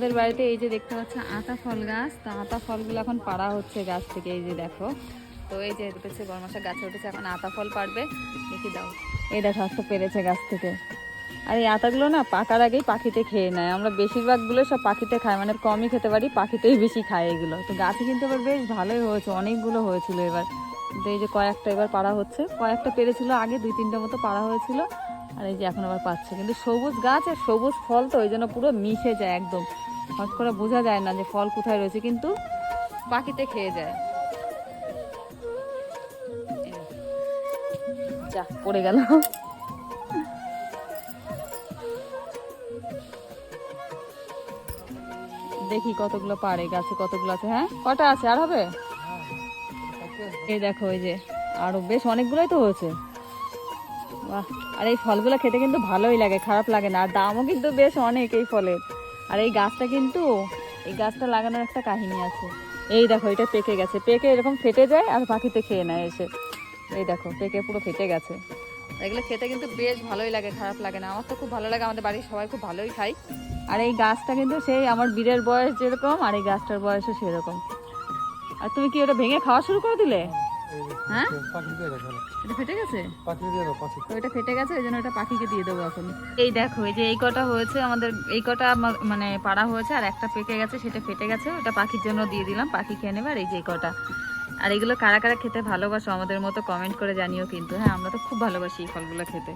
আমাদের বাড়িতে এই যে দেখতে পাচ্ছ আতা ফল গাছ, তো আতা ফলগুলো এখন পাড়া হচ্ছে গাছ থেকে। এই যে দেখো, তো এই যে উঠেছে বড়মাসা গাছে উঠেছে, এখন আতা ফল পাড়বে। দেখি দাও, এই দেখো একটা পেরেছে গাছ থেকে। আর এই আতাগুলো না পাকার আগেই পাখিতে খেয়ে নেয়। আমরা বেশিরভাগগুলো সব পাখিতে খাই, মানে কমই খেতে পারি, পাখিতেই বেশি খায় এগুলো। তো গাছে কিন্তু এবার বেশ ভালোই হয়েছে, অনেকগুলো হয়েছিল এবার। কিন্তু এই যে কয়েকটা এবার পাড়া হচ্ছে, কয়েকটা পেরেছিল আগে, 2-3টে মতো পাড়া হয়েছিল। আর এই যে এখন আবার পাচ্ছে, কিন্তু সবুজ গাছ আর সবুজ ফল তো ওই জন্য পুরো মিশে যায় একদম, হট করে বোঝা যায় না যে ফল কোথায় রয়েছে, কিন্তু পাখিতে খেয়ে যায়। যা পড়ে গেল। দেখি কতগুলো পারে, গাছে কতগুলো আছে। হ্যাঁ কটা আছে, আর হবে? এই দেখো, এই যে আরো বেশ অনেকগুলোই তো হয়েছে। বাহ! আর এই ফলগুলো খেতে কিন্তু ভালোই লাগে, খারাপ লাগে না, আর দামও কিন্তু বেশ অনেক এই ফলের। আর এই গাছটা কিন্তু, এই গাছটা লাগানোর একটা কাহিনী আছে। এই দেখো, এটা পেকে গেছে, পেকে এরকম ফেটে যায় আর পাখিতে খেয়ে নেয় এসে। এই দেখো পেকে পুরো ফেটে গেছে। এগুলো খেতে কিন্তু বেশ ভালোই লাগে, খারাপ লাগে না। আমার তো খুব ভালো লাগে, আমাদের বাড়ির সবাই খুব ভালোই খাই। আর এই গাছটা কিন্তু সেই আমার বীরের বয়স যেরকম, আর এই গাছটার বয়সও সেরকম। আর তুমি কি ওটা ভেঙে খাওয়া শুরু করে দিলে? হ্যাঁ, এটা ফেটে গেছে, তো এটা ফেটে গেছে, ওই জন্য এটা পাখিকে দিয়ে দেবো এখন। এই দেখো, এই যে এই কটা হয়েছে আমাদের, এই কটা মানে পাড়া হয়েছে, আর একটা পেকে গেছে, সেটা ফেটে গেছে, ওটা পাখির জন্য দিয়ে দিলাম, পাখি খেয়ে নেবে। আর এই যে এই কটা। আর এগুলো কারা কারা খেতে ভালোবাসো আমাদের মতো কমেন্ট করে জানিও কিন্তু। হ্যাঁ, আমরা তো খুব ভালোবাসি এই ফলগুলো খেতে।